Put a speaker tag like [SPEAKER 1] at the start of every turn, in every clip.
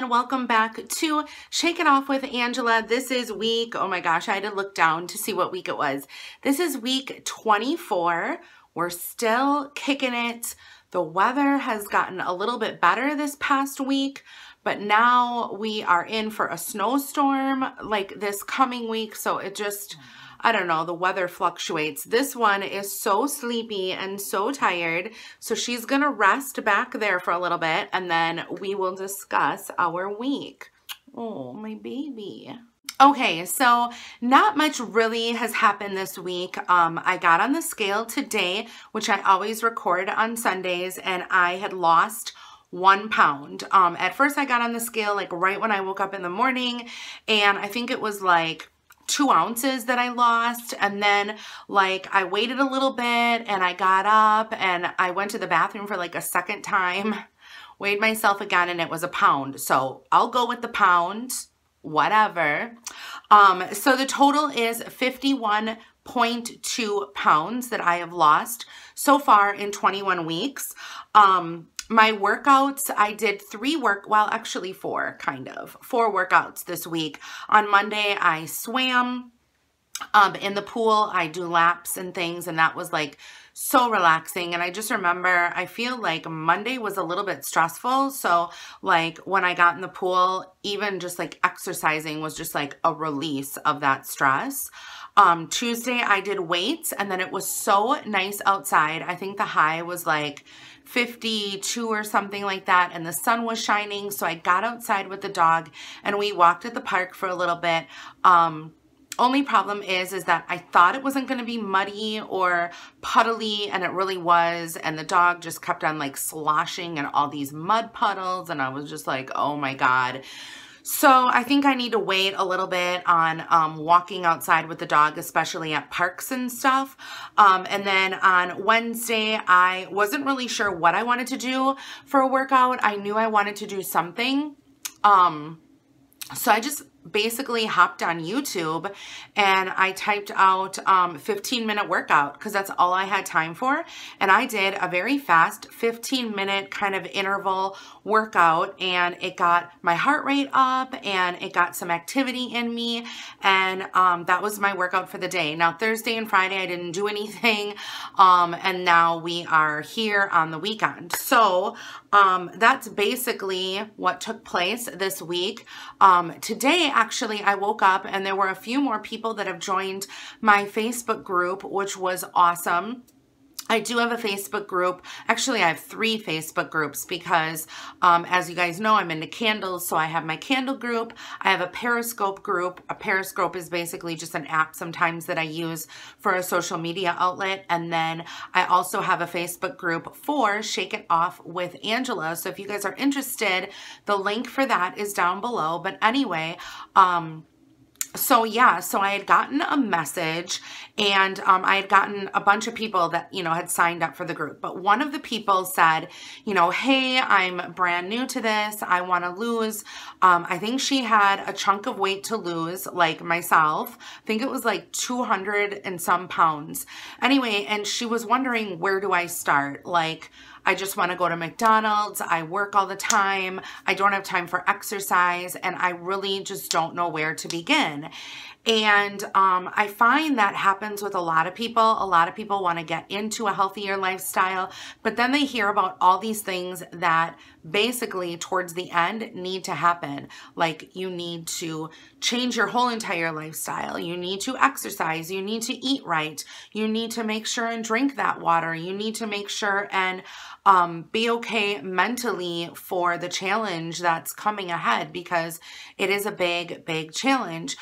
[SPEAKER 1] again. Welcome back to Shake It Off with Angela. This is week, oh my gosh, I had to look down to see what week it was. This is week 24. We're still kicking it. The weather has gotten a little bit better this past week, but now we are in for a snowstorm like this coming week. So it just, I don't know, the weather fluctuates. This one is so sleepy and so tired. So she's going to rest back there for a little bit and then we will discuss our week. Oh, my baby. Okay, so not much really has happened this week. I got on the scale today, which I always record on Sundays, and I had lost 1 pound. At first I got on the scale like right when I woke up in the morning, and I think it was like 2 ounces that I lost, and then like I waited a little bit and I got up and I went to the bathroom for like a second time, weighed myself again, and it was 1 pound. So I'll go with the pound, whatever. So the total is 51.2 pounds that I have lost so far in 21 weeks. My workouts, I did 4 workouts this week. On Monday, I swam in the pool. I do laps and things, and that was like so relaxing. And I just remember, I feel like Monday was a little bit stressful. So like when I got in the pool, even just like exercising was just like a release of that stress. Tuesday I did weights, and then it was so nice outside. I think the high was like 52 or something like that, and the sun was shining. So I got outside with the dog and we walked at the park for a little bit. Only problem is that I thought it wasn't going to be muddy or puddly, and it really was. And the dog just kept on like sloshing in all these mud puddles, and I was just like, oh my God. So I think I need to wait a little bit on walking outside with the dog, especially at parks and stuff. And then on Wednesday, I wasn't really sure what I wanted to do for a workout. I knew I wanted to do something. So I just basically hopped on YouTube and I typed out 15-minute workout because that's all I had time for. And I did a very fast 15-minute kind of interval workout, and it got my heart rate up and it got some activity in me, and that was my workout for the day. Now Thursday and Friday I didn't do anything, and now we are here on the weekend. So that's basically what took place this week. Today actually I woke up and there were a few more people that have joined my Facebook group, which was awesome. I do have a Facebook group. Actually, I have 3 Facebook groups because, as you guys know, I'm into candles. So I have my candle group. I have a Periscope group. A Periscope is basically just an app sometimes that I use for a social media outlet. And then I also have a Facebook group for Shake It Off with Angela. So if you guys are interested, the link for that is down below. But anyway, so yeah, so I had gotten a message, and I had gotten a bunch of people that, you know, had signed up for the group. But one of the people said, you know, hey, I'm brand new to this. I want to lose. I think she had a chunk of weight to lose, like myself. I think it was like 200 and some pounds. Anyway, and she was wondering, where do I start? Like, I just want to go to McDonald's. I work all the time. I don't have time for exercise, and I really just don't know where to begin. And I find that happens with a lot of people. A lot of people want to get into a healthier lifestyle, but then they hear about all these things that basically towards the end need to happen. Like, you need to change your whole entire lifestyle. You need to exercise. You need to eat right. You need to make sure and drink that water. You need to make sure and be okay mentally for the challenge that's coming ahead, because it is a big, big challenge.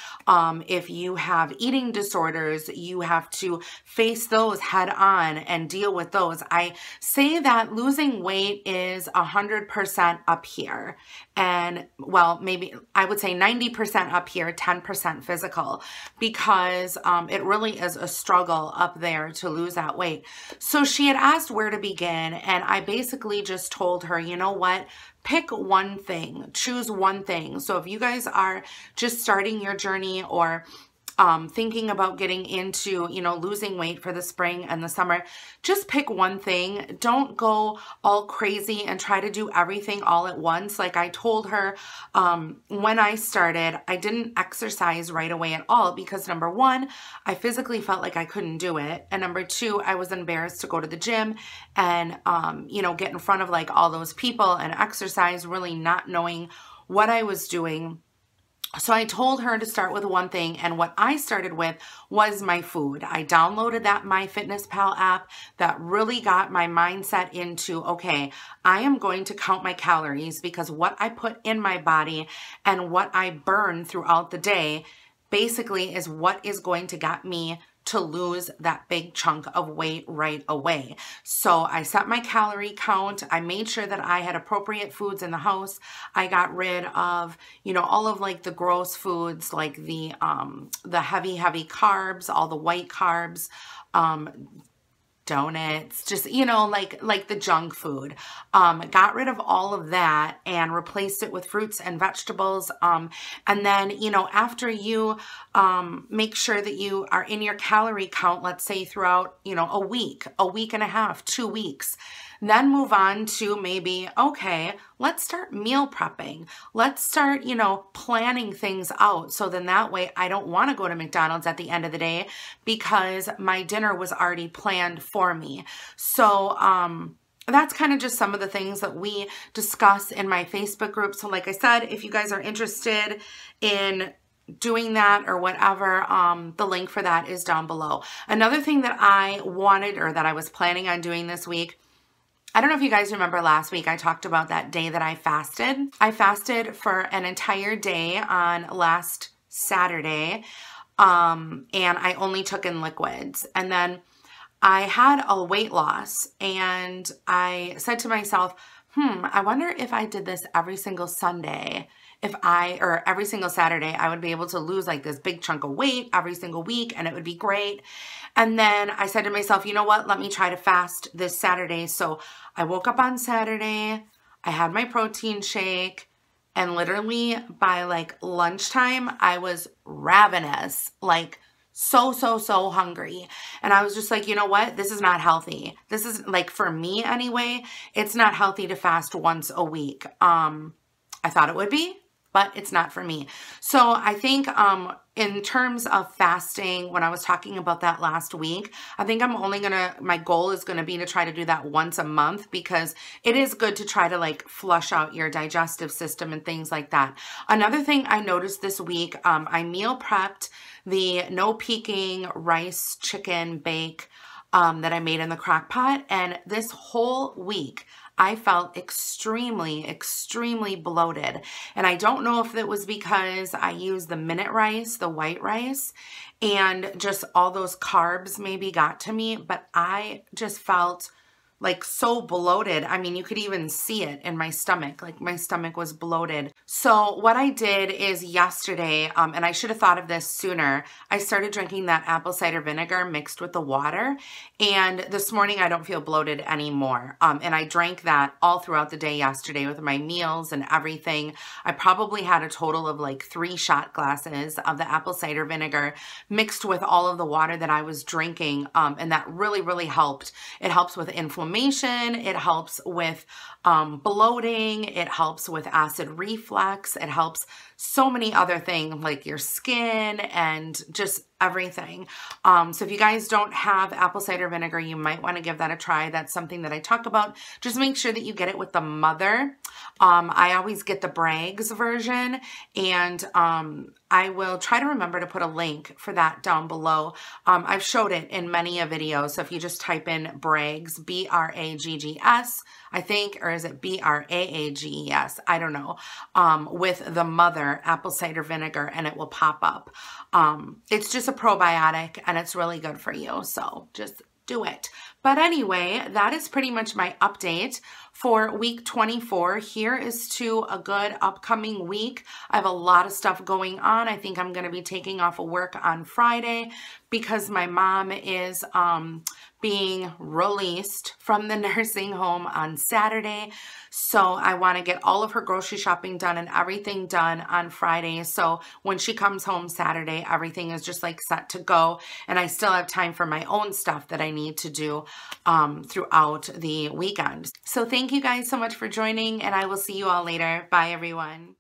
[SPEAKER 1] If you have eating disorders, you have to face those head on and deal with those. I say that losing weight is 100% up here. And well, maybe I would say 90% up here, 10% physical, because it really is a struggle up there to lose that weight. So she had asked where to begin, and I basically just told her, you know what? Pick one thing, choose one thing. So if you guys are just starting your journey, or thinking about getting into, you know, losing weight for the spring and the summer, just pick one thing. Don't go all crazy and try to do everything all at once. Like I told her, when I started, I didn't exercise right away at all because number one, I physically felt like I couldn't do it. And number two, I was embarrassed to go to the gym and, you know, get in front of like all those people and exercise, really not knowing what I was doing. So I told her to start with one thing, and what I started with was my food. I downloaded that MyFitnessPal app that really got my mindset into, okay, I am going to count my calories because what I put in my body and what I burn throughout the day basically is what is going to get me to lose that big chunk of weight right away. So I set my calorie count. I made sure that I had appropriate foods in the house. I got rid of, you know, all of like the gross foods, like the heavy carbs, all the white carbs, donuts, just, you know, like the junk food. Got rid of all of that and replaced it with fruits and vegetables. And then, you know, after you make sure that you are in your calorie count, let's say throughout, you know, a week and a half, 2 weeks, then move on to maybe, okay, let's start meal prepping. Let's start, you know, planning things out. So then that way I don't want to go to McDonald's at the end of the day because my dinner was already planned for me. So, that's kind of just some of the things that we discuss in my Facebook group. So like I said, if you guys are interested in doing that or whatever, the link for that is down below. Another thing that I wanted or that I was planning on doing this week, I don't know if you guys remember last week, I talked about that day that I fasted. I fasted for an entire day on last Saturday, and I only took in liquids. And then I had a weight loss, and I said to myself, I wonder if I did this every single Sunday, or every single Saturday, I would be able to lose like this big chunk of weight every single week, and it would be great. And then I said to myself, you know what, let me try to fast this Saturday. So I woke up on Saturday, I had my protein shake, and literally by like lunchtime, I was ravenous, like so hungry. And I was just like, you know what? This is not healthy. This is like, for me anyway, it's not healthy to fast once a week. I thought it would be, but it's not for me. So I think in terms of fasting, when I was talking about that last week, I think I'm only my goal is gonna be to try to do that once a month because it is good to try to like flush out your digestive system and things like that. Another thing I noticed this week, I meal prepped the no peeking rice chicken bake that I made in the crock pot, and this whole week I felt extremely bloated. And I don't know if it was because I used the minute rice, the white rice, and just all those carbs maybe got to me, but I just felt like so bloated. I mean, you could even see it in my stomach, like my stomach was bloated. So what I did is yesterday, and I should have thought of this sooner, I started drinking that apple cider vinegar mixed with the water. And this morning I don't feel bloated anymore. And I drank that all throughout the day yesterday with my meals and everything. I probably had a total of like 3 shot glasses of the apple cider vinegar mixed with all of the water that I was drinking. And that really helped. It helps with inflammation. It helps with bloating. It helps with acid reflux. It helps so many other things like your skin and just everything. So if you guys don't have apple cider vinegar, you might want to give that a try. That's something that I talk about. Just make sure that you get it with the mother. I always get the Bragg's version, and I will try to remember to put a link for that down below. I've showed it in many a video. So if you just type in Bragg's, B-R-A-G-G-S, I think, or is it B-R-A-A-G-E-S? I don't know, with the mother apple cider vinegar, and it will pop up. It's just a probiotic, and it's really good for you. So just do it. But But anyway, that is pretty much my update for week 24. Here is to a good upcoming week. I have a lot of stuff going on. I think I'm going to be taking off of work on Friday because my mom is being released from the nursing home on Saturday. So I want to get all of her grocery shopping done and everything done on Friday. So when she comes home Saturday, everything is just like set to go. And I still have time for my own stuff that I need to do throughout the weekend. So thank you guys so much for joining, and I will see you all later. Bye, everyone.